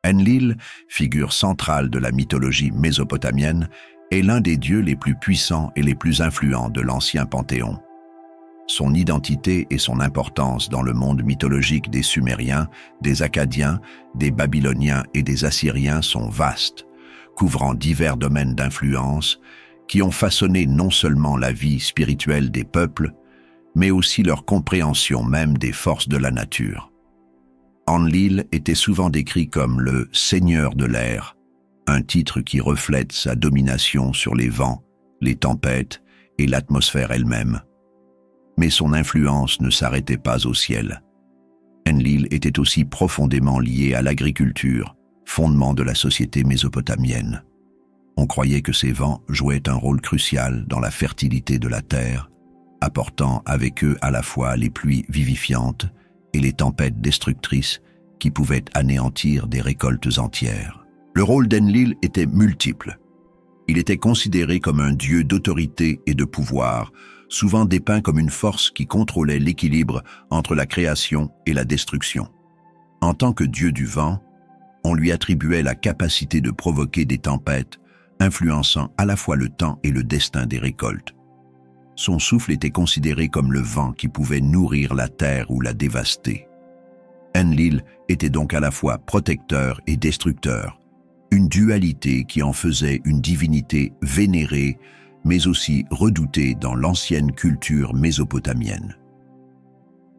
Enlil, figure centrale de la mythologie mésopotamienne, est l'un des dieux les plus puissants et les plus influents de l'ancien panthéon. Son identité et son importance dans le monde mythologique des Sumériens, des Akkadiens, des Babyloniens et des Assyriens sont vastes, couvrant divers domaines d'influence qui ont façonné non seulement la vie spirituelle des peuples, mais aussi leur compréhension même des forces de la nature. Enlil était souvent décrit comme le « seigneur de l'air », un titre qui reflète sa domination sur les vents, les tempêtes et l'atmosphère elle-même. Mais son influence ne s'arrêtait pas au ciel. Enlil était aussi profondément lié à l'agriculture, fondement de la société mésopotamienne. On croyait que ces vents jouaient un rôle crucial dans la fertilité de la terre, apportant avec eux à la fois les pluies vivifiantes et les tempêtes destructrices qui pouvaient anéantir des récoltes entières. Le rôle d'Enlil était multiple. Il était considéré comme un dieu d'autorité et de pouvoir, souvent dépeint comme une force qui contrôlait l'équilibre entre la création et la destruction. En tant que dieu du vent, on lui attribuait la capacité de provoquer des tempêtes, influençant à la fois le temps et le destin des récoltes. Son souffle était considéré comme le vent qui pouvait nourrir la terre ou la dévaster. Enlil était donc à la fois protecteur et destructeur, une dualité qui en faisait une divinité vénérée, mais aussi redoutée dans l'ancienne culture mésopotamienne.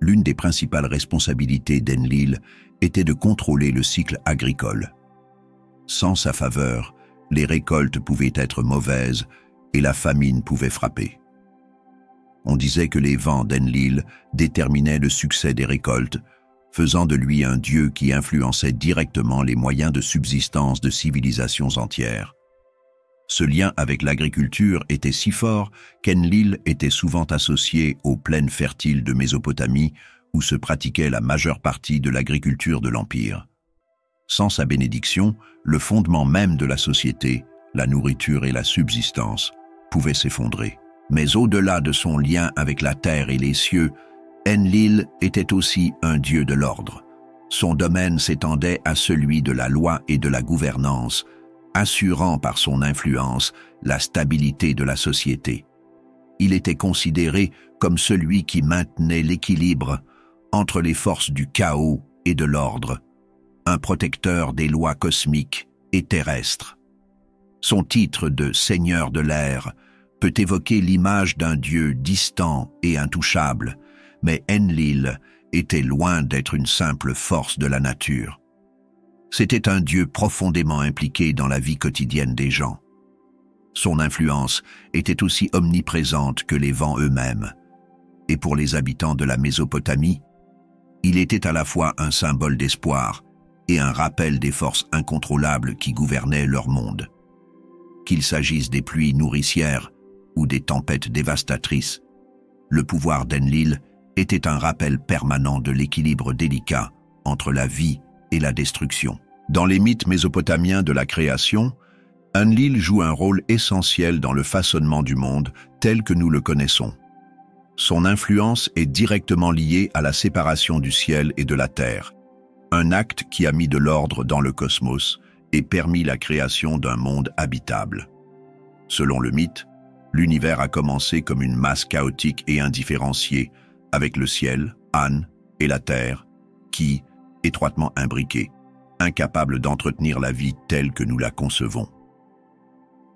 L'une des principales responsabilités d'Enlil était de contrôler le cycle agricole. Sans sa faveur, les récoltes pouvaient être mauvaises et la famine pouvait frapper. On disait que les vents d'Enlil déterminaient le succès des récoltes, faisant de lui un dieu qui influençait directement les moyens de subsistance de civilisations entières. Ce lien avec l'agriculture était si fort qu'Enlil était souvent associé aux plaines fertiles de Mésopotamie où se pratiquait la majeure partie de l'agriculture de l'Empire. Sans sa bénédiction, le fondement même de la société, la nourriture et la subsistance, pouvaient s'effondrer. Mais au-delà de son lien avec la terre et les cieux, Enlil était aussi un dieu de l'ordre. Son domaine s'étendait à celui de la loi et de la gouvernance, assurant par son influence la stabilité de la société. Il était considéré comme celui qui maintenait l'équilibre entre les forces du chaos et de l'ordre, un protecteur des lois cosmiques et terrestres. Son titre de Seigneur de l'air peut évoquer l'image d'un dieu distant et intouchable, mais Enlil était loin d'être une simple force de la nature. C'était un dieu profondément impliqué dans la vie quotidienne des gens. Son influence était aussi omniprésente que les vents eux-mêmes. Et pour les habitants de la Mésopotamie, il était à la fois un symbole d'espoir et un rappel des forces incontrôlables qui gouvernaient leur monde. Qu'il s'agisse des pluies nourricières ou des tempêtes dévastatrices, le pouvoir d'Enlil était un rappel permanent de l'équilibre délicat entre la vie et la destruction. Dans les mythes mésopotamiens de la création, Enlil joue un rôle essentiel dans le façonnement du monde tel que nous le connaissons. Son influence est directement liée à la séparation du ciel et de la terre, un acte qui a mis de l'ordre dans le cosmos et permis la création d'un monde habitable. Selon le mythe, l'univers a commencé comme une masse chaotique et indifférenciée, avec le ciel, An, et la terre, qui, étroitement imbriqués, incapables d'entretenir la vie telle que nous la concevons.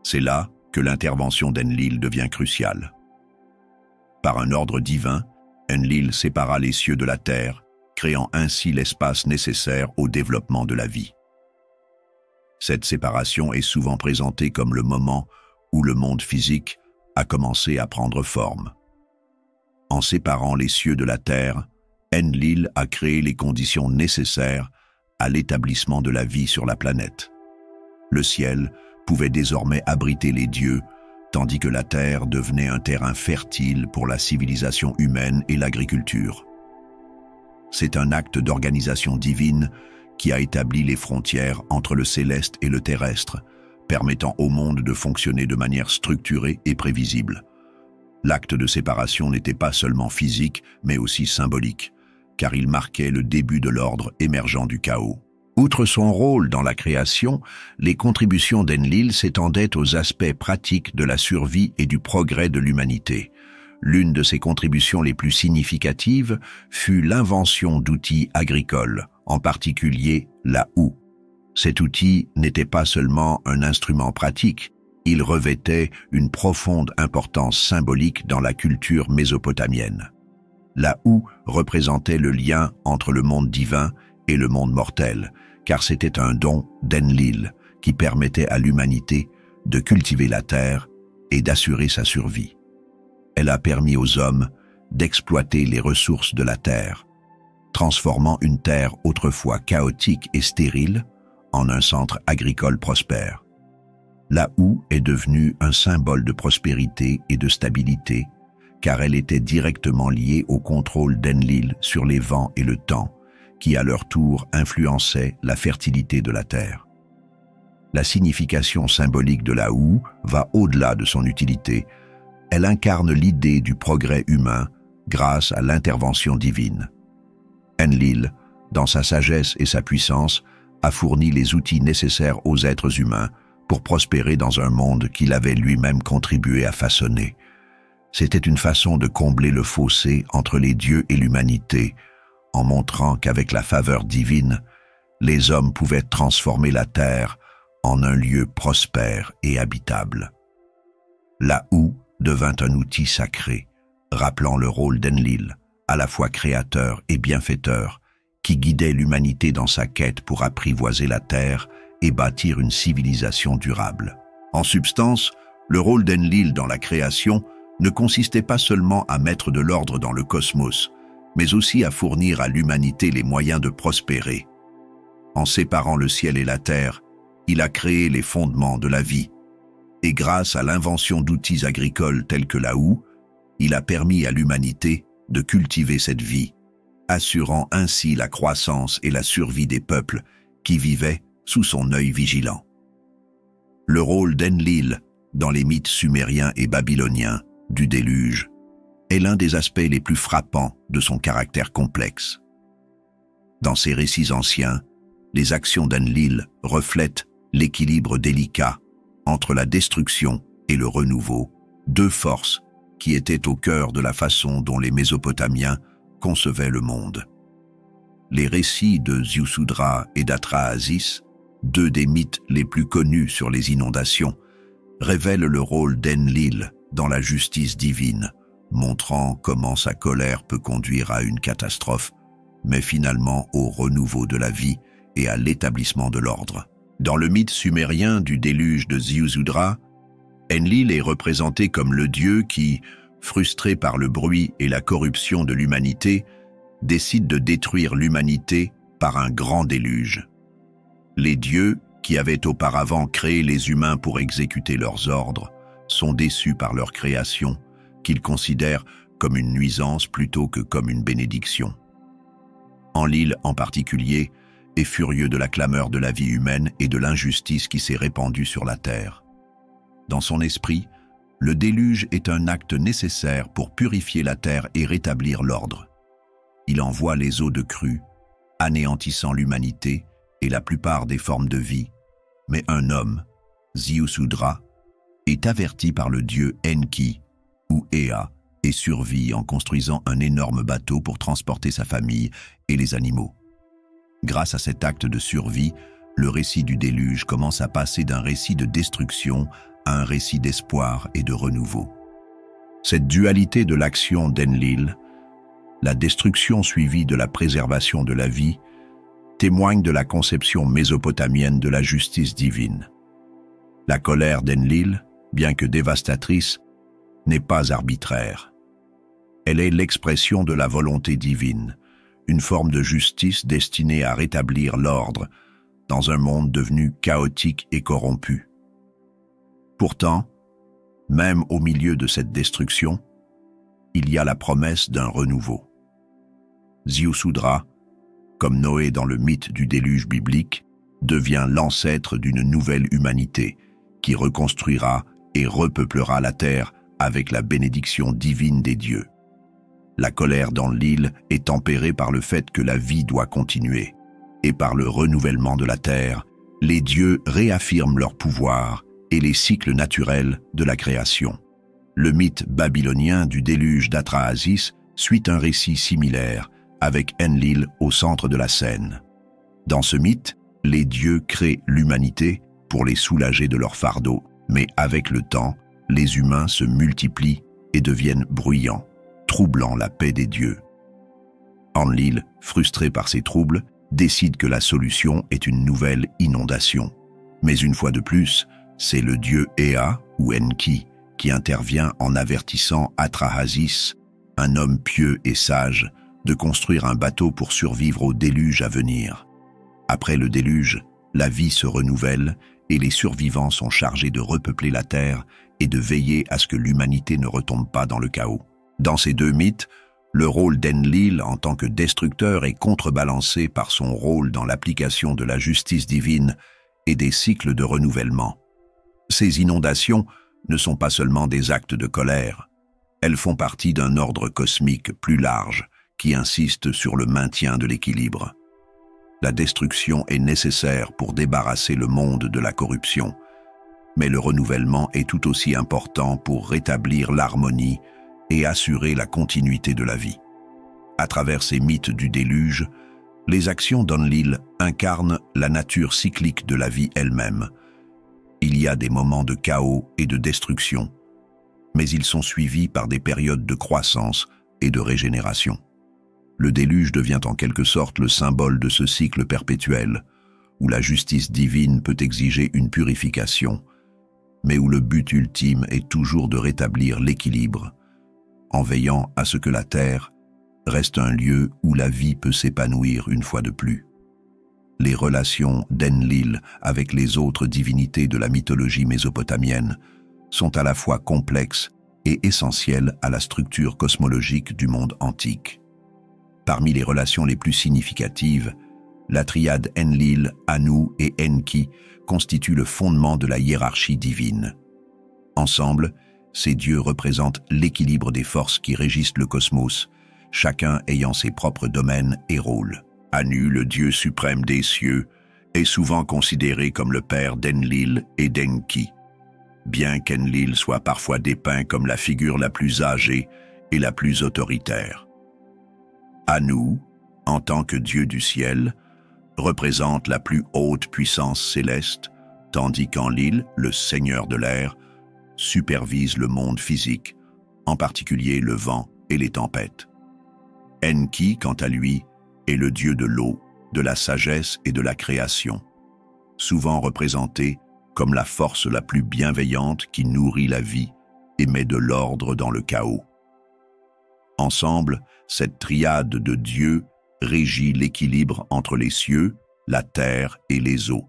C'est là que l'intervention d'Enlil devient cruciale. Par un ordre divin, Enlil sépara les cieux de la terre, créant ainsi l'espace nécessaire au développement de la vie. Cette séparation est souvent présentée comme le moment où le monde physique a commencé à prendre forme. En séparant les cieux de la terre, Enlil a créé les conditions nécessaires à l'établissement de la vie sur la planète. Le ciel pouvait désormais abriter les dieux, tandis que la terre devenait un terrain fertile pour la civilisation humaine et l'agriculture. C'est un acte d'organisation divine qui a établi les frontières entre le céleste et le terrestre, permettant au monde de fonctionner de manière structurée et prévisible. L'acte de séparation n'était pas seulement physique, mais aussi symbolique, car il marquait le début de l'ordre émergent du chaos. Outre son rôle dans la création, les contributions d'Enlil s'étendaient aux aspects pratiques de la survie et du progrès de l'humanité. L'une de ses contributions les plus significatives fut l'invention d'outils agricoles, en particulier la houe. Cet outil n'était pas seulement un instrument pratique, il revêtait une profonde importance symbolique dans la culture mésopotamienne. La houe représentait le lien entre le monde divin et le monde mortel, car c'était un don d'Enlil qui permettait à l'humanité de cultiver la terre et d'assurer sa survie. Elle a permis aux hommes d'exploiter les ressources de la terre, transformant une terre autrefois chaotique et stérile en un centre agricole prospère. La houe est devenue un symbole de prospérité et de stabilité, car elle était directement liée au contrôle d'Enlil sur les vents et le temps, qui à leur tour influençaient la fertilité de la terre. La signification symbolique de la houe va au-delà de son utilité. Elle incarne l'idée du progrès humain grâce à l'intervention divine. Enlil, dans sa sagesse et sa puissance, a fourni les outils nécessaires aux êtres humains pour prospérer dans un monde qu'il avait lui-même contribué à façonner. C'était une façon de combler le fossé entre les dieux et l'humanité, en montrant qu'avec la faveur divine, les hommes pouvaient transformer la terre en un lieu prospère et habitable. La houe devint un outil sacré, rappelant le rôle d'Enlil, à la fois créateur et bienfaiteur, qui guidait l'humanité dans sa quête pour apprivoiser la terre et bâtir une civilisation durable. En substance, le rôle d'Enlil dans la création ne consistait pas seulement à mettre de l'ordre dans le cosmos, mais aussi à fournir à l'humanité les moyens de prospérer. En séparant le ciel et la terre, il a créé les fondements de la vie. Et grâce à l'invention d'outils agricoles tels que la houe, il a permis à l'humanité de cultiver cette vie, assurant ainsi la croissance et la survie des peuples qui vivaient sous son œil vigilant. Le rôle d'Enlil dans les mythes sumériens et babyloniens du déluge est l'un des aspects les plus frappants de son caractère complexe. Dans ces récits anciens, les actions d'Enlil reflètent l'équilibre délicat entre la destruction et le renouveau, deux forces qui étaient au cœur de la façon dont les Mésopotamiens concevaient le monde. Les récits de Ziusudra et d'Atrahasis, deux des mythes les plus connus sur les inondations, révèlent le rôle d'Enlil dans la justice divine, montrant comment sa colère peut conduire à une catastrophe, mais finalement au renouveau de la vie et à l'établissement de l'ordre. Dans le mythe sumérien du déluge de Ziusudra, Enlil est représenté comme le dieu qui, frustré par le bruit et la corruption de l'humanité, décide de détruire l'humanité par un grand déluge. Les dieux, qui avaient auparavant créé les humains pour exécuter leurs ordres, sont déçus par leur création, qu'ils considèrent comme une nuisance plutôt que comme une bénédiction. Enlil, en particulier, est furieux de la clameur de la vie humaine et de l'injustice qui s'est répandue sur la terre. Dans son esprit, le déluge est un acte nécessaire pour purifier la terre et rétablir l'ordre. Il envoie les eaux de crue, anéantissant l'humanité et la plupart des formes de vie, mais un homme, Ziusudra, est averti par le dieu Enki, ou Ea, et survit en construisant un énorme bateau pour transporter sa famille et les animaux. Grâce à cet acte de survie, le récit du déluge commence à passer d'un récit de destruction à un récit d'espoir et de renouveau. Cette dualité de l'action d'Enlil, la destruction suivie de la préservation de la vie, témoigne de la conception mésopotamienne de la justice divine. La colère d'Enlil, bien que dévastatrice, n'est pas arbitraire. Elle est l'expression de la volonté divine, une forme de justice destinée à rétablir l'ordre dans un monde devenu chaotique et corrompu. Pourtant, même au milieu de cette destruction, il y a la promesse d'un renouveau. Ziusudra, comme Noé dans le mythe du déluge biblique, devient l'ancêtre d'une nouvelle humanité qui reconstruira et repeuplera la terre avec la bénédiction divine des dieux. La colère d'Enlil est tempérée par le fait que la vie doit continuer. et par le renouvellement de la terre, les dieux réaffirment leur pouvoir et les cycles naturels de la création. Le mythe babylonien du déluge d'Atrahasis suit un récit similaire, avec Enlil au centre de la scène. Dans ce mythe, les dieux créent l'humanité pour les soulager de leur fardeau, mais avec le temps, les humains se multiplient et deviennent bruyants, troublant la paix des dieux. Enlil, frustré par ces troubles, décide que la solution est une nouvelle inondation. Mais une fois de plus, c'est le dieu Ea, ou Enki, qui intervient en avertissant Atrahasis, un homme pieux et sage, de construire un bateau pour survivre au déluge à venir. Après le déluge, la vie se renouvelle et les survivants sont chargés de repeupler la terre et de veiller à ce que l'humanité ne retombe pas dans le chaos. Dans ces deux mythes, le rôle d'Enlil en tant que destructeur est contrebalancé par son rôle dans l'application de la justice divine et des cycles de renouvellement. Ces inondations ne sont pas seulement des actes de colère, elles font partie d'un ordre cosmique plus large qui insiste sur le maintien de l'équilibre. La destruction est nécessaire pour débarrasser le monde de la corruption, mais le renouvellement est tout aussi important pour rétablir l'harmonie et assurer la continuité de la vie. À travers ces mythes du déluge, les actions d'Enlil incarnent la nature cyclique de la vie elle-même. Il y a des moments de chaos et de destruction, mais ils sont suivis par des périodes de croissance et de régénération. Le déluge devient en quelque sorte le symbole de ce cycle perpétuel, où la justice divine peut exiger une purification, mais où le but ultime est toujours de rétablir l'équilibre, en veillant à ce que la terre reste un lieu où la vie peut s'épanouir une fois de plus. Les relations d'Enlil avec les autres divinités de la mythologie mésopotamienne sont à la fois complexes et essentielles à la structure cosmologique du monde antique. Parmi les relations les plus significatives, la triade Enlil, Anu et Enki constitue le fondement de la hiérarchie divine. Ensemble, ces dieux représentent l'équilibre des forces qui régissent le cosmos, chacun ayant ses propres domaines et rôles. Anu, le dieu suprême des cieux, est souvent considéré comme le père d'Enlil et d'Enki, bien qu'Enlil soit parfois dépeint comme la figure la plus âgée et la plus autoritaire. Anu, en tant que dieu du ciel, représente la plus haute puissance céleste, tandis qu'Enlil, le seigneur de l'air, supervise le monde physique, en particulier le vent et les tempêtes. Enki, quant à lui, est le dieu de l'eau, de la sagesse et de la création, souvent représenté comme la force la plus bienveillante qui nourrit la vie et met de l'ordre dans le chaos. Ensemble, cette triade de dieux régit l'équilibre entre les cieux, la terre et les eaux,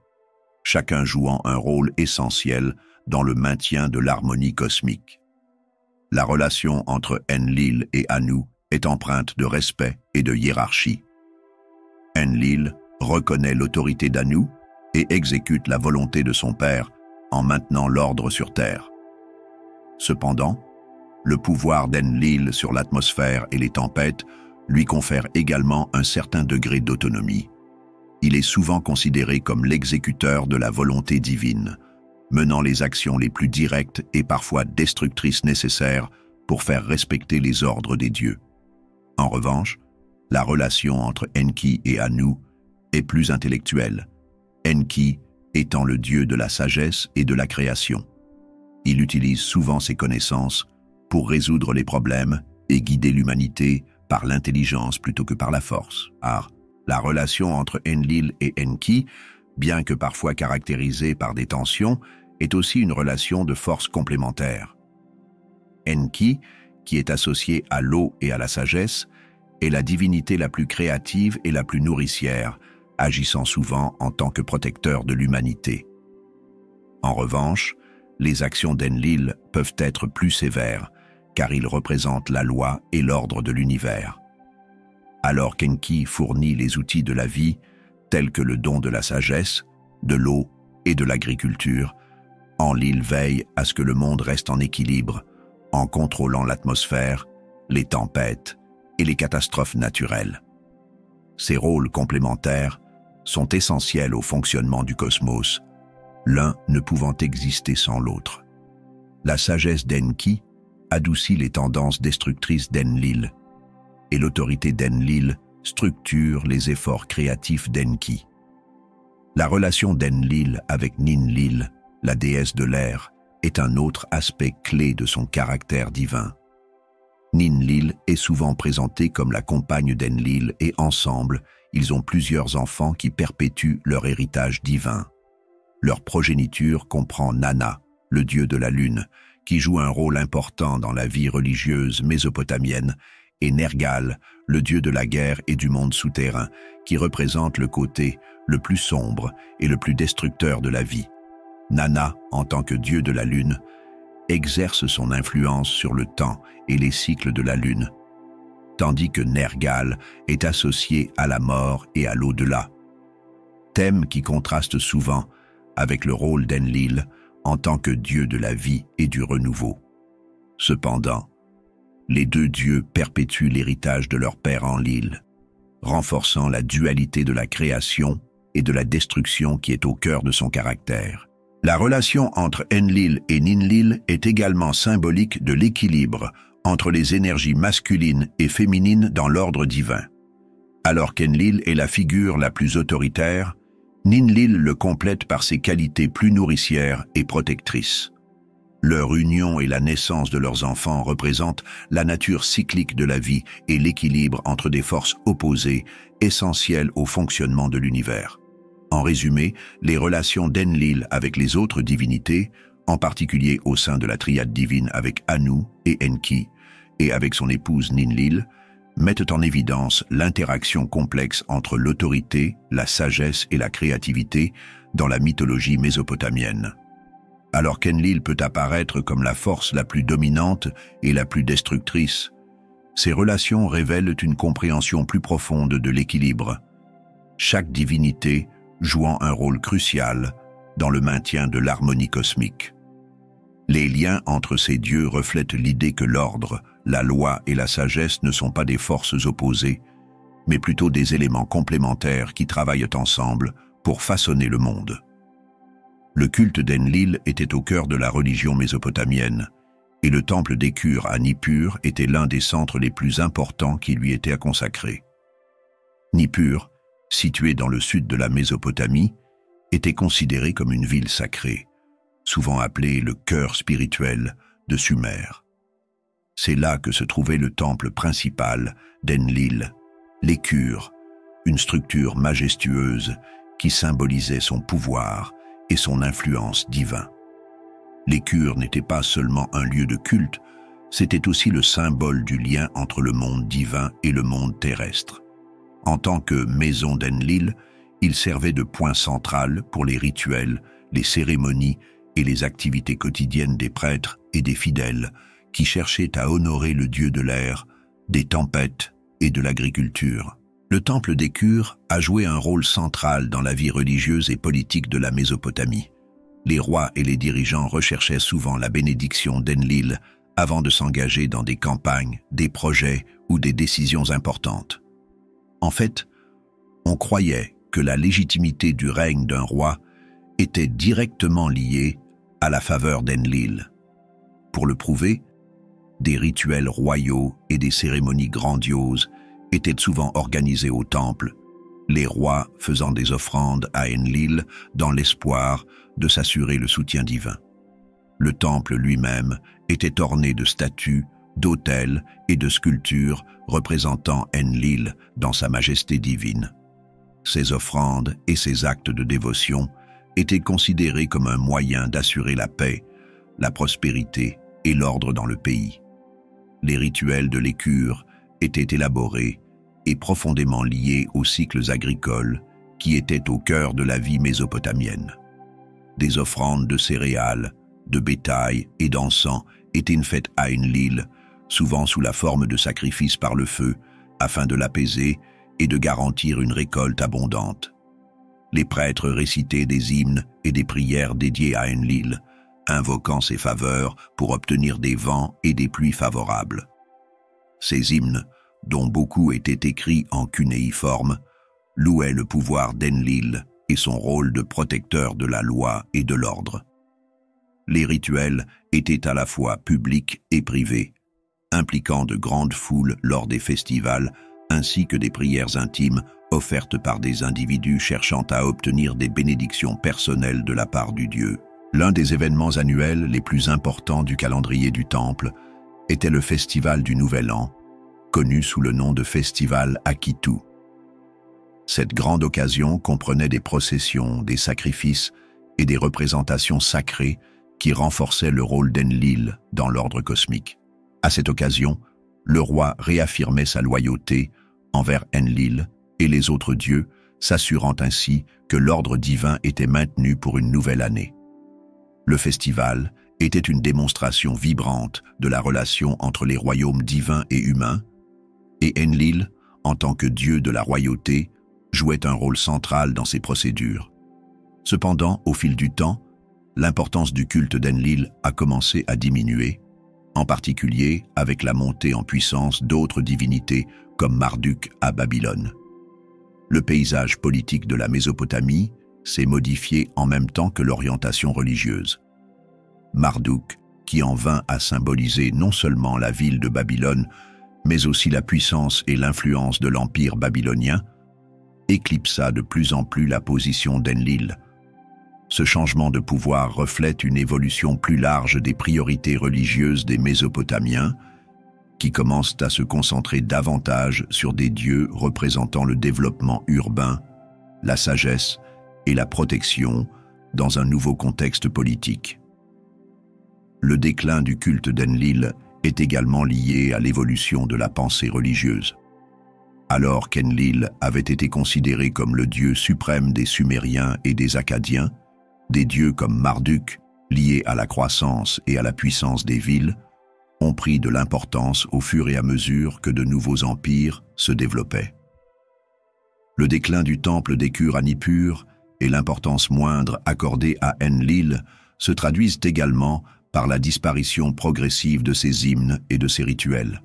chacun jouant un rôle essentiel dans le maintien de l'harmonie cosmique. La relation entre Enlil et Anu est empreinte de respect et de hiérarchie. Enlil reconnaît l'autorité d'Anu et exécute la volonté de son père en maintenant l'ordre sur terre. Cependant, le pouvoir d'Enlil sur l'atmosphère et les tempêtes lui confère également un certain degré d'autonomie. Il est souvent considéré comme l'exécuteur de la volonté divine, menant les actions les plus directes et parfois destructrices nécessaires pour faire respecter les ordres des dieux. En revanche, la relation entre Enki et Anu est plus intellectuelle, Enki étant le dieu de la sagesse et de la création. Il utilise souvent ses connaissances pour résoudre les problèmes et guider l'humanité par l'intelligence plutôt que par la force. Car la relation entre Enlil et Enki, bien que parfois caractérisée par des tensions, est aussi une relation de force complémentaire. Enki, qui est associé à l'eau et à la sagesse, est la divinité la plus créative et la plus nourricière, agissant souvent en tant que protecteur de l'humanité. En revanche, les actions d'Enlil peuvent être plus sévères, car il représente la loi et l'ordre de l'univers. Alors qu'Enki fournit les outils de la vie, tels que le don de la sagesse, de l'eau et de l'agriculture, Enlil veille à ce que le monde reste en équilibre, en contrôlant l'atmosphère, les tempêtes et les catastrophes naturelles. Ces rôles complémentaires sont essentiels au fonctionnement du cosmos, l'un ne pouvant exister sans l'autre. La sagesse d'Enki adoucit les tendances destructrices d'Enlil, et l'autorité d'Enlil structure les efforts créatifs d'Enki. La relation d'Enlil avec Ninlil, la déesse de l'air, est un autre aspect clé de son caractère divin. Ninlil est souvent présentée comme la compagne d'Enlil et ensemble, ils ont plusieurs enfants qui perpétuent leur héritage divin. Leur progéniture comprend Nana, le dieu de la lune, qui joue un rôle important dans la vie religieuse mésopotamienne, et Nergal, le dieu de la guerre et du monde souterrain, qui représente le côté le plus sombre et le plus destructeur de la vie. Nana, en tant que dieu de la lune, exerce son influence sur le temps et les cycles de la lune, tandis que Nergal est associé à la mort et à l'au-delà, thème qui contraste souvent avec le rôle d'Enlil en tant que dieu de la vie et du renouveau. Cependant, les deux dieux perpétuent l'héritage de leur père Enlil, renforçant la dualité de la création et de la destruction qui est au cœur de son caractère. La relation entre Enlil et Ninlil est également symbolique de l'équilibre entre les énergies masculines et féminines dans l'ordre divin. Alors qu'Enlil est la figure la plus autoritaire, Ninlil le complète par ses qualités plus nourricières et protectrices. Leur union et la naissance de leurs enfants représentent la nature cyclique de la vie et l'équilibre entre des forces opposées, essentielles au fonctionnement de l'univers. En résumé, les relations d'Enlil avec les autres divinités, en particulier au sein de la triade divine avec Anu et Enki, et avec son épouse Ninlil, mettent en évidence l'interaction complexe entre l'autorité, la sagesse et la créativité dans la mythologie mésopotamienne. Alors qu'Enlil peut apparaître comme la force la plus dominante et la plus destructrice, ces relations révèlent une compréhension plus profonde de l'équilibre, chaque divinité jouant un rôle crucial dans le maintien de l'harmonie cosmique. Les liens entre ces dieux reflètent l'idée que l'ordre, la loi et la sagesse ne sont pas des forces opposées, mais plutôt des éléments complémentaires qui travaillent ensemble pour façonner le monde. Le culte d'Enlil était au cœur de la religion mésopotamienne, et le temple d'Ékur à Nippur était l'un des centres les plus importants qui lui étaient consacrés. Nippur, situé dans le sud de la Mésopotamie, était considéré comme une ville sacrée, souvent appelée le cœur spirituel de Sumer. C'est là que se trouvait le temple principal d'Enlil, l'Ékur, une structure majestueuse qui symbolisait son pouvoir et son influence divine. L'Ékur n'était pas seulement un lieu de culte, c'était aussi le symbole du lien entre le monde divin et le monde terrestre. En tant que maison d'Enlil, il servait de point central pour les rituels, les cérémonies et les activités quotidiennes des prêtres et des fidèles qui cherchaient à honorer le dieu de l'air, des tempêtes et de l'agriculture. Le temple d'Ékur a joué un rôle central dans la vie religieuse et politique de la Mésopotamie. Les rois et les dirigeants recherchaient souvent la bénédiction d'Enlil avant de s'engager dans des campagnes, des projets ou des décisions importantes. En fait, on croyait que la légitimité du règne d'un roi était directement liée à la faveur d'Enlil. Pour le prouver, des rituels royaux et des cérémonies grandioses étaient souvent organisés au temple, les rois faisant des offrandes à Enlil dans l'espoir de s'assurer le soutien divin. Le temple lui-même était orné de statues, d'autels et de sculptures représentant Enlil dans sa majesté divine. Ces offrandes et ces actes de dévotion étaient considérés comme un moyen d'assurer la paix, la prospérité et l'ordre dans le pays. Les rituels de l'Ékur étaient élaborés et profondément liés aux cycles agricoles qui étaient au cœur de la vie mésopotamienne. Des offrandes de céréales, de bétail et d'encens étaient faites à Enlil, souvent sous la forme de sacrifices par le feu, afin de l'apaiser et de garantir une récolte abondante. Les prêtres récitaient des hymnes et des prières dédiées à Enlil, invoquant ses faveurs pour obtenir des vents et des pluies favorables. Ces hymnes, dont beaucoup étaient écrits en cunéiforme, louait le pouvoir d'Enlil et son rôle de protecteur de la loi et de l'ordre. Les rituels étaient à la fois publics et privés, impliquant de grandes foules lors des festivals, ainsi que des prières intimes offertes par des individus cherchant à obtenir des bénédictions personnelles de la part du dieu. L'un des événements annuels les plus importants du calendrier du temple était le festival du Nouvel An, connu sous le nom de festival Akitu. Cette grande occasion comprenait des processions, des sacrifices et des représentations sacrées qui renforçaient le rôle d'Enlil dans l'ordre cosmique. À cette occasion, le roi réaffirmait sa loyauté envers Enlil et les autres dieux, s'assurant ainsi que l'ordre divin était maintenu pour une nouvelle année. Le festival était une démonstration vibrante de la relation entre les royaumes divins et humains, et Enlil, en tant que dieu de la royauté, jouait un rôle central dans ces procédures. Cependant, au fil du temps, l'importance du culte d'Enlil a commencé à diminuer, en particulier avec la montée en puissance d'autres divinités comme Marduk à Babylone. Le paysage politique de la Mésopotamie s'est modifié en même temps que l'orientation religieuse. Marduk, qui en vint à symboliser non seulement la ville de Babylone, mais aussi la puissance et l'influence de l'empire babylonien, éclipsa de plus en plus la position d'Enlil. Ce changement de pouvoir reflète une évolution plus large des priorités religieuses des Mésopotamiens, qui commencent à se concentrer davantage sur des dieux représentant le développement urbain, la sagesse et la protection dans un nouveau contexte politique. Le déclin du culte d'Enlil est également lié à l'évolution de la pensée religieuse. Alors qu'Enlil avait été considéré comme le dieu suprême des Sumériens et des Akkadiens, des dieux comme Marduk, liés à la croissance et à la puissance des villes, ont pris de l'importance au fur et à mesure que de nouveaux empires se développaient. Le déclin du temple d'Ékur à Nippur et l'importance moindre accordée à Enlil se traduisent également par la disparition progressive de ses hymnes et de ses rituels.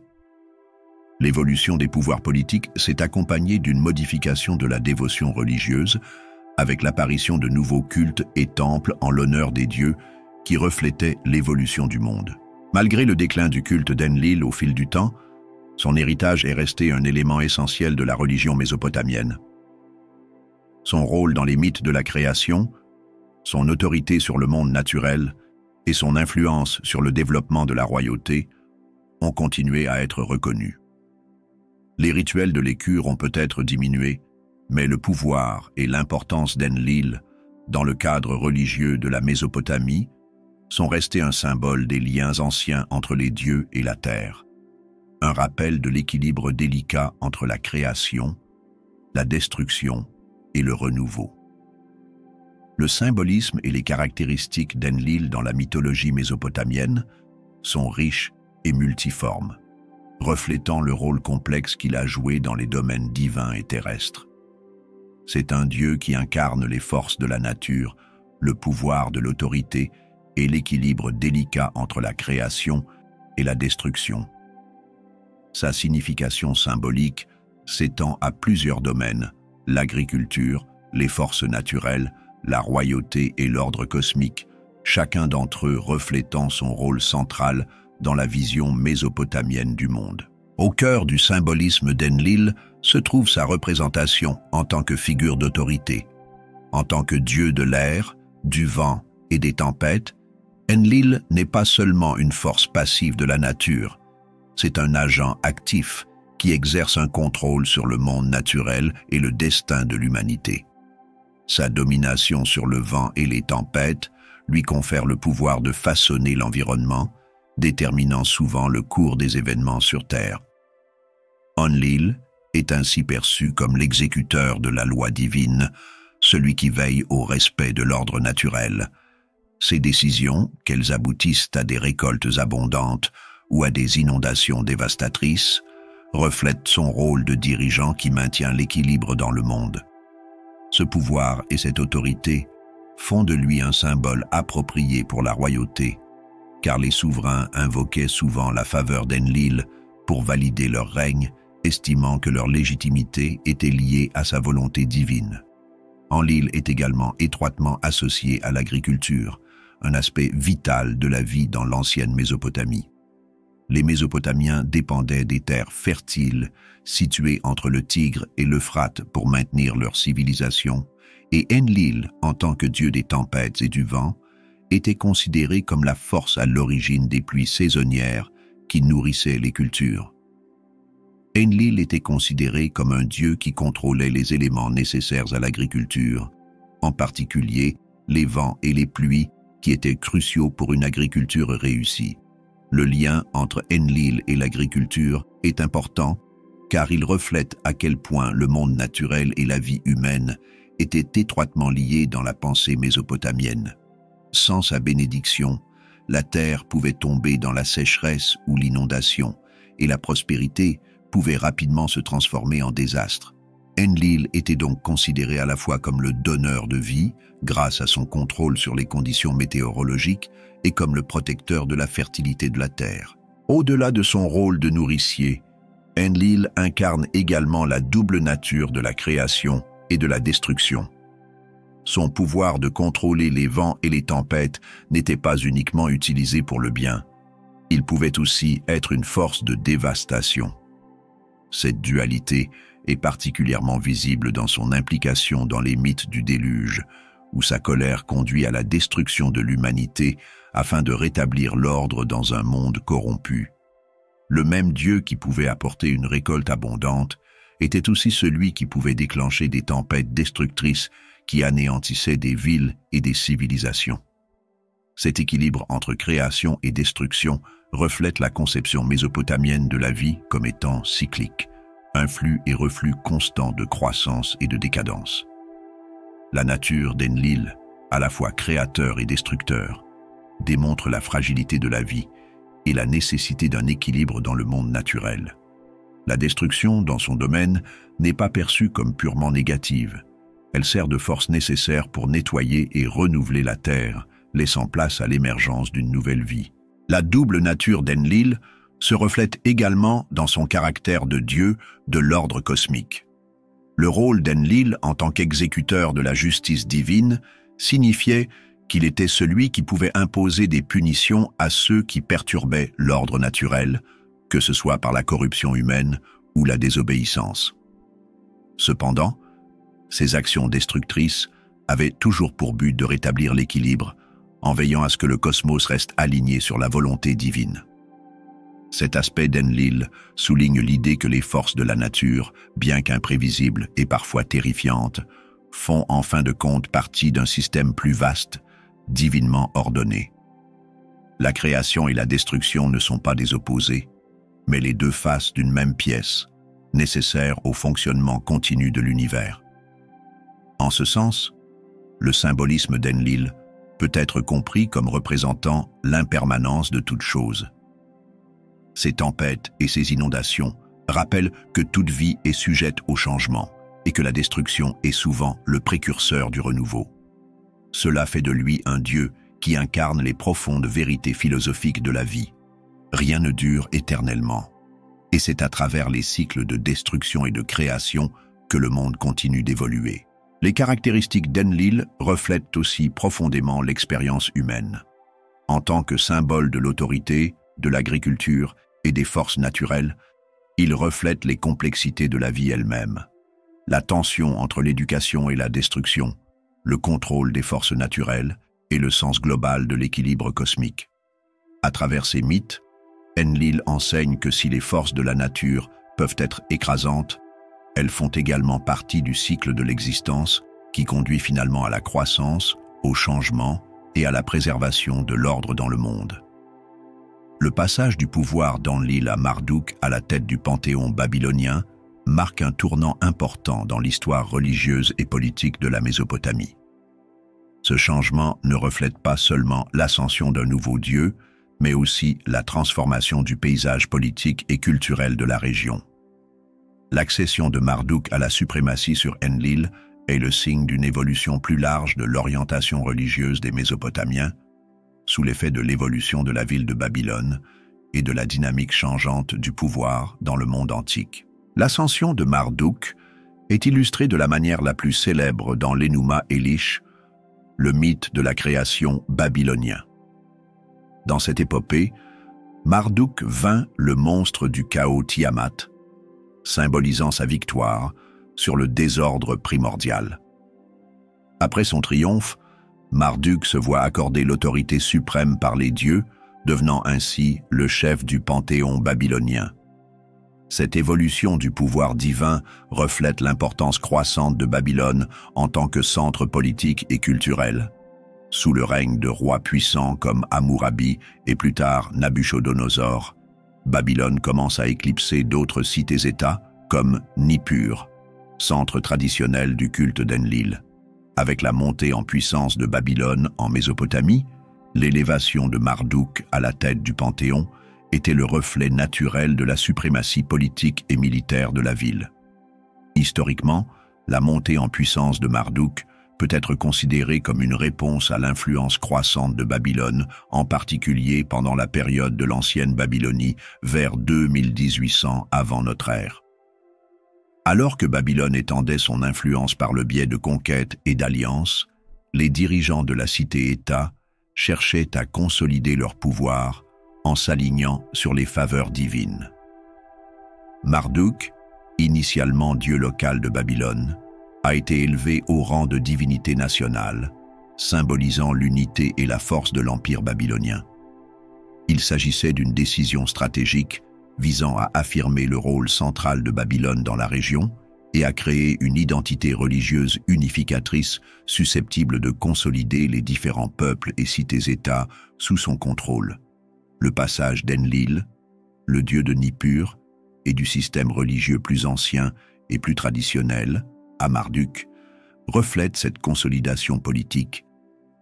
L'évolution des pouvoirs politiques s'est accompagnée d'une modification de la dévotion religieuse, avec l'apparition de nouveaux cultes et temples en l'honneur des dieux qui reflétaient l'évolution du monde. Malgré le déclin du culte d'Enlil au fil du temps, son héritage est resté un élément essentiel de la religion mésopotamienne. Son rôle dans les mythes de la création, son autorité sur le monde naturel et son influence sur le développement de la royauté ont continué à être reconnus. Les rituels de l'Ékur ont peut-être diminué, mais le pouvoir et l'importance d'Enlil dans le cadre religieux de la Mésopotamie sont restés un symbole des liens anciens entre les dieux et la terre, un rappel de l'équilibre délicat entre la création, la destruction et le renouveau. Le symbolisme et les caractéristiques d'Enlil dans la mythologie mésopotamienne sont riches et multiformes, reflétant le rôle complexe qu'il a joué dans les domaines divins et terrestres. C'est un dieu qui incarne les forces de la nature, le pouvoir de l'autorité et l'équilibre délicat entre la création et la destruction. Sa signification symbolique s'étend à plusieurs domaines: l'agriculture, les forces naturelles, la royauté et l'ordre cosmique, chacun d'entre eux reflétant son rôle central dans la vision mésopotamienne du monde. Au cœur du symbolisme d'Enlil se trouve sa représentation en tant que figure d'autorité. En tant que dieu de l'air, du vent et des tempêtes, Enlil n'est pas seulement une force passive de la nature, c'est un agent actif qui exerce un contrôle sur le monde naturel et le destin de l'humanité. Sa domination sur le vent et les tempêtes lui confère le pouvoir de façonner l'environnement, déterminant souvent le cours des événements sur Terre. Enlil est ainsi perçu comme l'exécuteur de la loi divine, celui qui veille au respect de l'ordre naturel. Ses décisions, qu'elles aboutissent à des récoltes abondantes ou à des inondations dévastatrices, reflètent son rôle de dirigeant qui maintient l'équilibre dans le monde. Ce pouvoir et cette autorité font de lui un symbole approprié pour la royauté, car les souverains invoquaient souvent la faveur d'Enlil pour valider leur règne estimant que leur légitimité était liée à sa volonté divine. Enlil est également étroitement associé à l'agriculture, un aspect vital de la vie dans l'ancienne Mésopotamie. Les Mésopotamiens dépendaient des terres fertiles situées entre le Tigre et l'Euphrate pour maintenir leur civilisation, et Enlil, en tant que dieu des tempêtes et du vent, était considéré comme la force à l'origine des pluies saisonnières qui nourrissaient les cultures. Enlil était considéré comme un dieu qui contrôlait les éléments nécessaires à l'agriculture, en particulier les vents et les pluies qui étaient cruciaux pour une agriculture réussie. Le lien entre Enlil et l'agriculture est important car il reflète à quel point le monde naturel et la vie humaine étaient étroitement liés dans la pensée mésopotamienne. Sans sa bénédiction, la terre pouvait tomber dans la sécheresse ou l'inondation, et la prospérité pouvait rapidement se transformer en désastre. Enlil était donc considéré à la fois comme le donneur de vie, grâce à son contrôle sur les conditions météorologiques, et comme le protecteur de la fertilité de la terre. Au-delà de son rôle de nourricier, Enlil incarne également la double nature de la création et de la destruction. Son pouvoir de contrôler les vents et les tempêtes n'était pas uniquement utilisé pour le bien. Il pouvait aussi être une force de dévastation. Cette dualité est particulièrement visible dans son implication dans les mythes du déluge, où sa colère conduit à la destruction de l'humanité afin de rétablir l'ordre dans un monde corrompu. Le même Dieu qui pouvait apporter une récolte abondante était aussi celui qui pouvait déclencher des tempêtes destructrices qui anéantissaient des villes et des civilisations. Cet équilibre entre création et destruction reflète la conception mésopotamienne de la vie comme étant cyclique, un flux et reflux constant de croissance et de décadence. La nature d'Enlil, à la fois créateur et destructeur, démontre la fragilité de la vie et la nécessité d'un équilibre dans le monde naturel. La destruction, dans son domaine, n'est pas perçue comme purement négative. Elle sert de force nécessaire pour nettoyer et renouveler la terre, laissant place à l'émergence d'une nouvelle vie. La double nature d'Enlil se reflète également dans son caractère de dieu de l'ordre cosmique. Le rôle d'Enlil en tant qu'exécuteur de la justice divine signifiait qu'il était celui qui pouvait imposer des punitions à ceux qui perturbaient l'ordre naturel, que ce soit par la corruption humaine ou la désobéissance. Cependant, ces actions destructrices avaient toujours pour but de rétablir l'équilibre, en veillant à ce que le cosmos reste aligné sur la volonté divine. Cet aspect d'Enlil souligne l'idée que les forces de la nature, bien qu'imprévisibles et parfois terrifiantes, font en fin de compte partie d'un système plus vaste, divinement ordonné. La création et la destruction ne sont pas des opposés, mais les deux faces d'une même pièce, nécessaires au fonctionnement continu de l'univers. En ce sens, le symbolisme d'Enlil peut être compris comme représentant l'impermanence de toute chose. Ces tempêtes et ces inondations rappellent que toute vie est sujette au changement et que la destruction est souvent le précurseur du renouveau. Cela fait de lui un dieu qui incarne les profondes vérités philosophiques de la vie. Rien ne dure éternellement, et c'est à travers les cycles de destruction et de création que le monde continue d'évoluer. Les caractéristiques d'Enlil reflètent aussi profondément l'expérience humaine. En tant que symbole de l'autorité, de l'agriculture et des forces naturelles, il reflète les complexités de la vie elle-même. La tension entre l'éducation et la destruction, le contrôle des forces naturelles et le sens global de l'équilibre cosmique. À travers ces mythes, Enlil enseigne que si les forces de la nature peuvent être écrasantes, elles font également partie du cycle de l'existence qui conduit finalement à la croissance, au changement et à la préservation de l'ordre dans le monde. Le passage du pouvoir d'Enlil à Marduk à la tête du panthéon babylonien marque un tournant important dans l'histoire religieuse et politique de la Mésopotamie. Ce changement ne reflète pas seulement l'ascension d'un nouveau dieu, mais aussi la transformation du paysage politique et culturel de la région. L'accession de Marduk à la suprématie sur Enlil est le signe d'une évolution plus large de l'orientation religieuse des Mésopotamiens, sous l'effet de l'évolution de la ville de Babylone et de la dynamique changeante du pouvoir dans le monde antique. L'ascension de Marduk est illustrée de la manière la plus célèbre dans l'Enuma Elish, le mythe de la création babylonien. Dans cette épopée, Marduk vainc le monstre du chaos Tiamat, symbolisant sa victoire sur le désordre primordial. Après son triomphe, Marduk se voit accorder l'autorité suprême par les dieux, devenant ainsi le chef du panthéon babylonien. Cette évolution du pouvoir divin reflète l'importance croissante de Babylone en tant que centre politique et culturel. Sous le règne de rois puissants comme Hammurabi et plus tard Nabuchodonosor, Babylone commence à éclipser d'autres cités-États comme Nippur, centre traditionnel du culte d'Enlil. Avec la montée en puissance de Babylone en Mésopotamie, l'élévation de Marduk à la tête du Panthéon était le reflet naturel de la suprématie politique et militaire de la ville. Historiquement, la montée en puissance de Marduk peut être considérée comme une réponse à l'influence croissante de Babylone, en particulier pendant la période de l'ancienne Babylonie, vers 2800 avant notre ère. Alors que Babylone étendait son influence par le biais de conquêtes et d'alliances, les dirigeants de la cité-État cherchaient à consolider leur pouvoir en s'alignant sur les faveurs divines. Marduk, initialement dieu local de Babylone, a été élevé au rang de divinité nationale, symbolisant l'unité et la force de l'empire babylonien. Il s'agissait d'une décision stratégique visant à affirmer le rôle central de Babylone dans la région et à créer une identité religieuse unificatrice susceptible de consolider les différents peuples et cités-États sous son contrôle. Le passage d'Enlil, le dieu de Nippur, et du système religieux plus ancien et plus traditionnel, à Marduk, reflète cette consolidation politique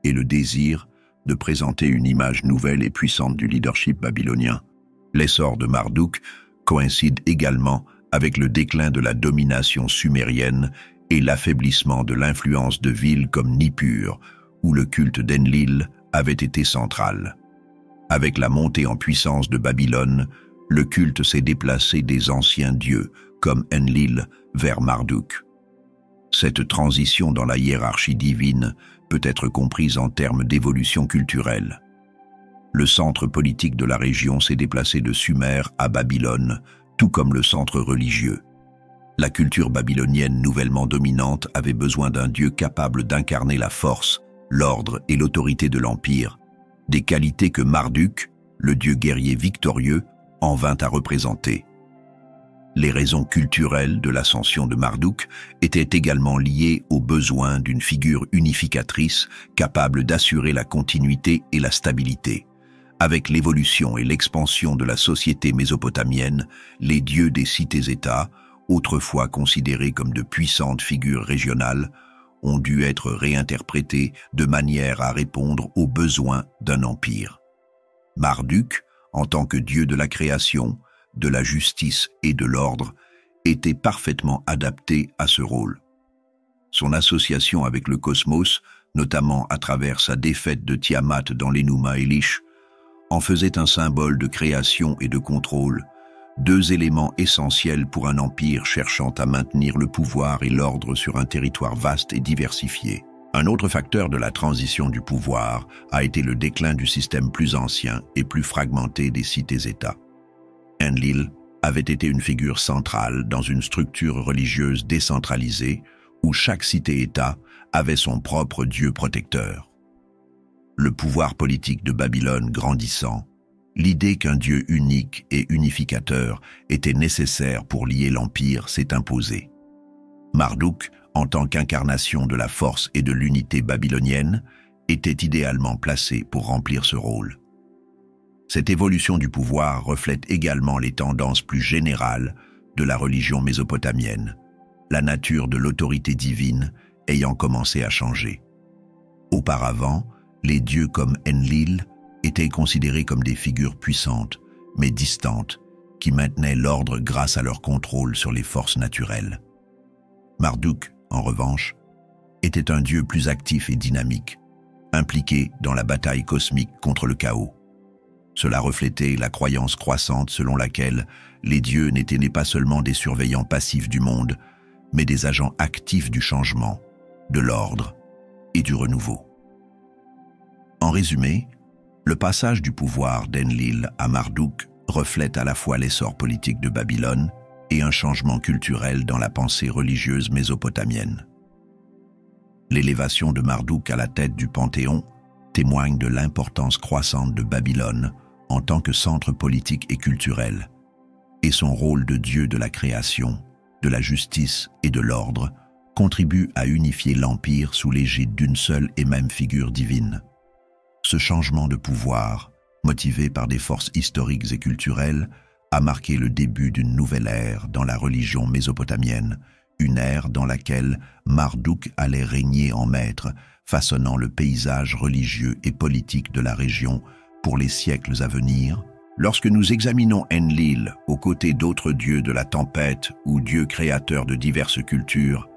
et le désir de présenter une image nouvelle et puissante du leadership babylonien. L'essor de Marduk coïncide également avec le déclin de la domination sumérienne et l'affaiblissement de l'influence de villes comme Nippur, où le culte d'Enlil avait été central. Avec la montée en puissance de Babylone, le culte s'est déplacé des anciens dieux, comme Enlil, vers Marduk. Cette transition dans la hiérarchie divine peut être comprise en termes d'évolution culturelle. Le centre politique de la région s'est déplacé de Sumer à Babylone, tout comme le centre religieux. La culture babylonienne nouvellement dominante avait besoin d'un dieu capable d'incarner la force, l'ordre et l'autorité de l'empire, des qualités que Marduk, le dieu guerrier victorieux, en vint à représenter. Les raisons culturelles de l'ascension de Marduk étaient également liées au besoin d'une figure unificatrice capable d'assurer la continuité et la stabilité. Avec l'évolution et l'expansion de la société mésopotamienne, les dieux des cités-États, autrefois considérés comme de puissantes figures régionales, ont dû être réinterprétés de manière à répondre aux besoins d'un empire. Marduk, en tant que dieu de la création, de la justice et de l'ordre, était parfaitement adapté à ce rôle. Son association avec le cosmos, notamment à travers sa défaite de Tiamat dans l'Enuma Elish, en faisait un symbole de création et de contrôle, deux éléments essentiels pour un empire cherchant à maintenir le pouvoir et l'ordre sur un territoire vaste et diversifié. Un autre facteur de la transition du pouvoir a été le déclin du système plus ancien et plus fragmenté des cités-États. Enlil avait été une figure centrale dans une structure religieuse décentralisée où chaque cité-État avait son propre dieu protecteur. Le pouvoir politique de Babylone grandissant, l'idée qu'un dieu unique et unificateur était nécessaire pour lier l'empire s'est imposée. Marduk, en tant qu'incarnation de la force et de l'unité babylonienne, était idéalement placé pour remplir ce rôle. Cette évolution du pouvoir reflète également les tendances plus générales de la religion mésopotamienne, la nature de l'autorité divine ayant commencé à changer. Auparavant, les dieux comme Enlil étaient considérés comme des figures puissantes, mais distantes, qui maintenaient l'ordre grâce à leur contrôle sur les forces naturelles. Marduk, en revanche, était un dieu plus actif et dynamique, impliqué dans la bataille cosmique contre le chaos. Cela reflétait la croyance croissante selon laquelle les dieux n'étaient pas seulement des surveillants passifs du monde, mais des agents actifs du changement, de l'ordre et du renouveau. En résumé, le passage du pouvoir d'Enlil à Marduk reflète à la fois l'essor politique de Babylone et un changement culturel dans la pensée religieuse mésopotamienne. L'élévation de Marduk à la tête du Panthéon témoigne de l'importance croissante de Babylone en tant que centre politique et culturel, et son rôle de dieu de la création, de la justice et de l'ordre contribue à unifier l'Empire sous l'égide d'une seule et même figure divine. Ce changement de pouvoir, motivé par des forces historiques et culturelles, a marqué le début d'une nouvelle ère dans la religion mésopotamienne, une ère dans laquelle Marduk allait régner en maître, façonnant le paysage religieux et politique de la région pour les siècles à venir. Lorsque nous examinons Enlil aux côtés d'autres dieux de la tempête ou dieux créateurs de diverses cultures,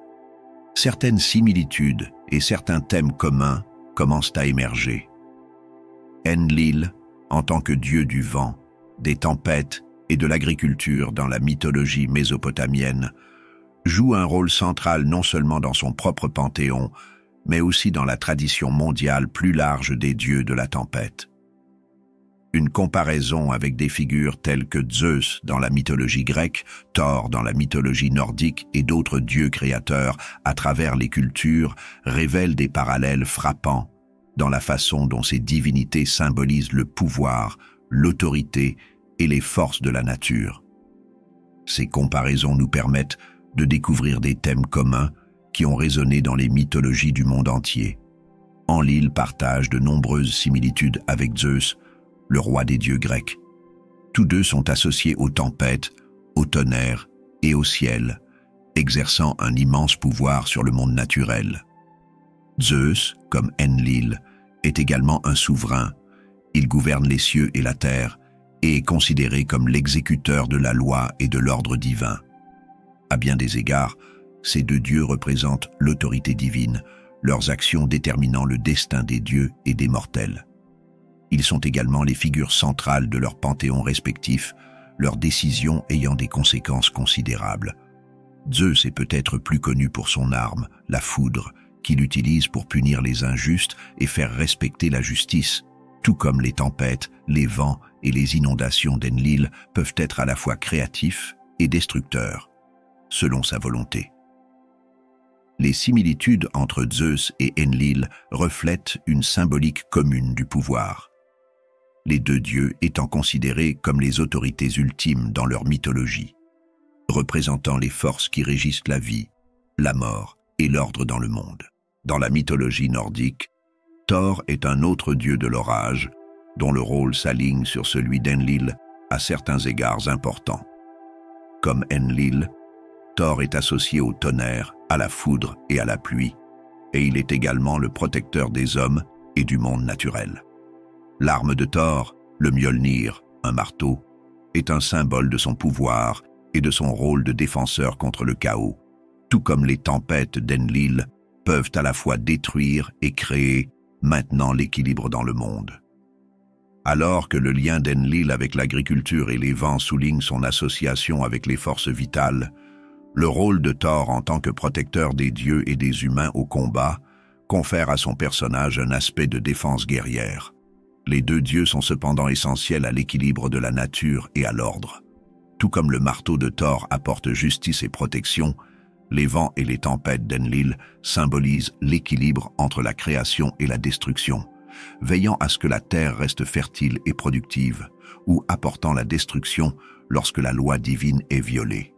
certaines similitudes et certains thèmes communs commencent à émerger. Enlil, en tant que dieu du vent, des tempêtes et de l'agriculture dans la mythologie mésopotamienne, joue un rôle central non seulement dans son propre panthéon, mais aussi dans la tradition mondiale plus large des dieux de la tempête. Une comparaison avec des figures telles que Zeus dans la mythologie grecque, Thor dans la mythologie nordique et d'autres dieux créateurs à travers les cultures révèle des parallèles frappants dans la façon dont ces divinités symbolisent le pouvoir, l'autorité et les forces de la nature. Ces comparaisons nous permettent de découvrir des thèmes communs qui ont résonné dans les mythologies du monde entier. Enlil partage de nombreuses similitudes avec Zeus, le roi des dieux grecs. Tous deux sont associés aux tempêtes, au tonnerre et au ciel, exerçant un immense pouvoir sur le monde naturel. Zeus, comme Enlil, est également un souverain. Il gouverne les cieux et la terre et est considéré comme l'exécuteur de la loi et de l'ordre divin. À bien des égards, ces deux dieux représentent l'autorité divine, leurs actions déterminant le destin des dieux et des mortels. Ils sont également les figures centrales de leurs panthéons respectifs, leurs décisions ayant des conséquences considérables. Zeus est peut-être plus connu pour son arme, la foudre, qu'il utilise pour punir les injustes et faire respecter la justice, tout comme les tempêtes, les vents et les inondations d'Enlil peuvent être à la fois créatifs et destructeurs, selon sa volonté. Les similitudes entre Zeus et Enlil reflètent une symbolique commune du pouvoir, les deux dieux étant considérés comme les autorités ultimes dans leur mythologie, représentant les forces qui régissent la vie, la mort et l'ordre dans le monde. Dans la mythologie nordique, Thor est un autre dieu de l'orage, dont le rôle s'aligne sur celui d'Enlil à certains égards importants. Comme Enlil, Thor est associé au tonnerre, à la foudre et à la pluie, et il est également le protecteur des hommes et du monde naturel. L'arme de Thor, le Mjolnir, un marteau, est un symbole de son pouvoir et de son rôle de défenseur contre le chaos, tout comme les tempêtes d'Enlil peuvent à la fois détruire et créer, maintenant l'équilibre dans le monde. Alors que le lien d'Enlil avec l'agriculture et les vents souligne son association avec les forces vitales, le rôle de Thor en tant que protecteur des dieux et des humains au combat confère à son personnage un aspect de défense guerrière. Les deux dieux sont cependant essentiels à l'équilibre de la nature et à l'ordre. Tout comme le marteau de Thor apporte justice et protection, les vents et les tempêtes d'Enlil symbolisent l'équilibre entre la création et la destruction, veillant à ce que la terre reste fertile et productive, ou apportant la destruction lorsque la loi divine est violée.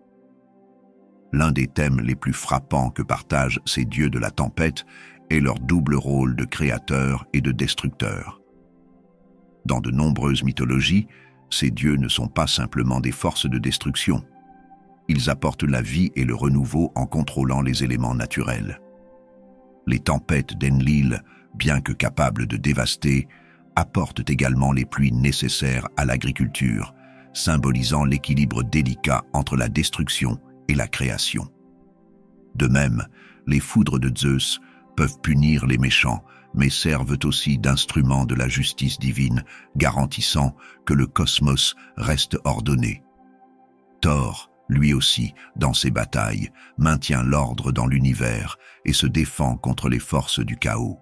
L'un des thèmes les plus frappants que partagent ces dieux de la tempête est leur double rôle de créateur et de destructeur. Dans de nombreuses mythologies, ces dieux ne sont pas simplement des forces de destruction. Ils apportent la vie et le renouveau en contrôlant les éléments naturels. Les tempêtes d'Enlil, bien que capables de dévaster, apportent également les pluies nécessaires à l'agriculture, symbolisant l'équilibre délicat entre la destruction et la création. De même, les foudres de Zeus peuvent punir les méchants, mais servent aussi d'instruments de la justice divine, garantissant que le cosmos reste ordonné. Thor, lui aussi, dans ses batailles, maintient l'ordre dans l'univers et se défend contre les forces du chaos.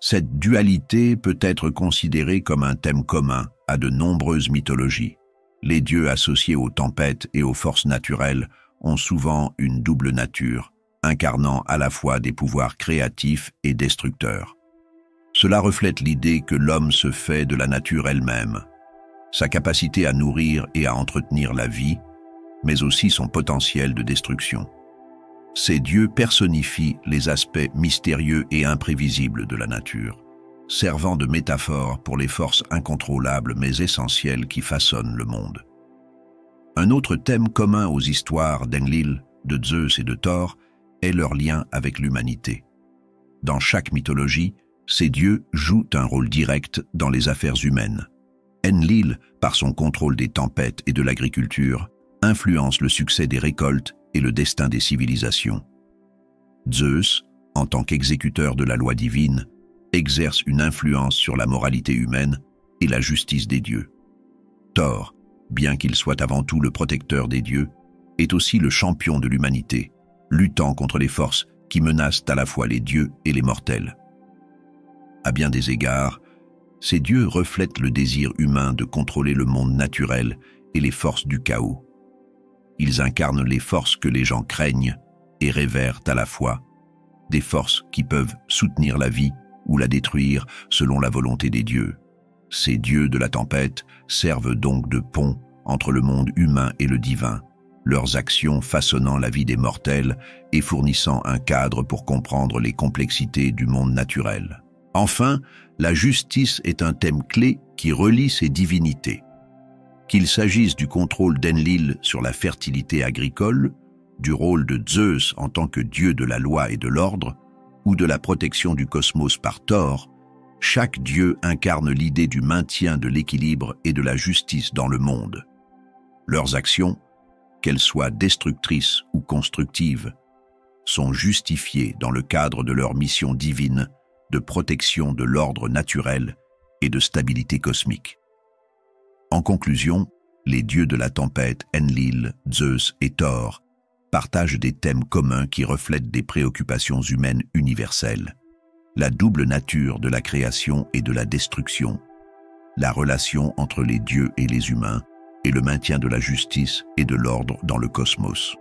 Cette dualité peut être considérée comme un thème commun à de nombreuses mythologies. Les dieux associés aux tempêtes et aux forces naturelles ont souvent une double nature, incarnant à la fois des pouvoirs créatifs et destructeurs. Cela reflète l'idée que l'homme se fait de la nature elle-même, sa capacité à nourrir et à entretenir la vie, mais aussi son potentiel de destruction. Ces dieux personnifient les aspects mystérieux et imprévisibles de la nature, servant de métaphore pour les forces incontrôlables mais essentielles qui façonnent le monde. Un autre thème commun aux histoires d'Enlil, de Zeus et de Thor est leur lien avec l'humanité. Dans chaque mythologie, ces dieux jouent un rôle direct dans les affaires humaines. Enlil, par son contrôle des tempêtes et de l'agriculture, influence le succès des récoltes et le destin des civilisations. Zeus, en tant qu'exécuteur de la loi divine, exerce une influence sur la moralité humaine et la justice des dieux. Thor, bien qu'il soit avant tout le protecteur des dieux, est aussi le champion de l'humanité, luttant contre les forces qui menacent à la fois les dieux et les mortels. À bien des égards, ces dieux reflètent le désir humain de contrôler le monde naturel et les forces du chaos. Ils incarnent les forces que les gens craignent et révèrent à la fois, des forces qui peuvent soutenir la vie ou la détruire selon la volonté des dieux. Ces dieux de la tempête servent donc de pont entre le monde humain et le divin, leurs actions façonnant la vie des mortels et fournissant un cadre pour comprendre les complexités du monde naturel. Enfin, la justice est un thème clé qui relie ces divinités. Qu'il s'agisse du contrôle d'Enlil sur la fertilité agricole, du rôle de Zeus en tant que dieu de la loi et de l'ordre, ou de la protection du cosmos par Thor, chaque dieu incarne l'idée du maintien de l'équilibre et de la justice dans le monde. Leurs actions, qu'elles soient destructrices ou constructives, sont justifiées dans le cadre de leur mission divine de protection de l'ordre naturel et de stabilité cosmique. En conclusion, les dieux de la tempête, Enlil, Zeus et Thor, partagent des thèmes communs qui reflètent des préoccupations humaines universelles. La double nature de la création et de la destruction, la relation entre les dieux et les humains, et le maintien de la justice et de l'ordre dans le cosmos.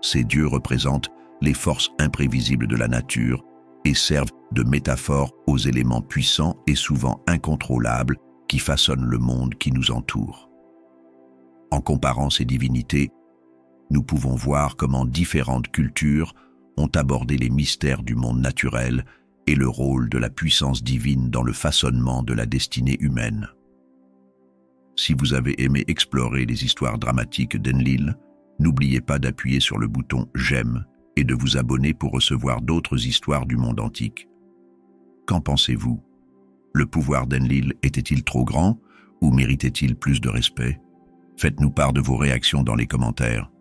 Ces dieux représentent les forces imprévisibles de la nature et servent de métaphore aux éléments puissants et souvent incontrôlables qui façonnent le monde qui nous entoure. En comparant ces divinités, nous pouvons voir comment différentes cultures ont abordé les mystères du monde naturel et le rôle de la puissance divine dans le façonnement de la destinée humaine. Si vous avez aimé explorer les histoires dramatiques d'Enlil, n'oubliez pas d'appuyer sur le bouton « J'aime » et de vous abonner pour recevoir d'autres histoires du monde antique. Qu'en pensez-vous? Le pouvoir d'Enlil était-il trop grand ou méritait-il plus de respect? Faites-nous part de vos réactions dans les commentaires.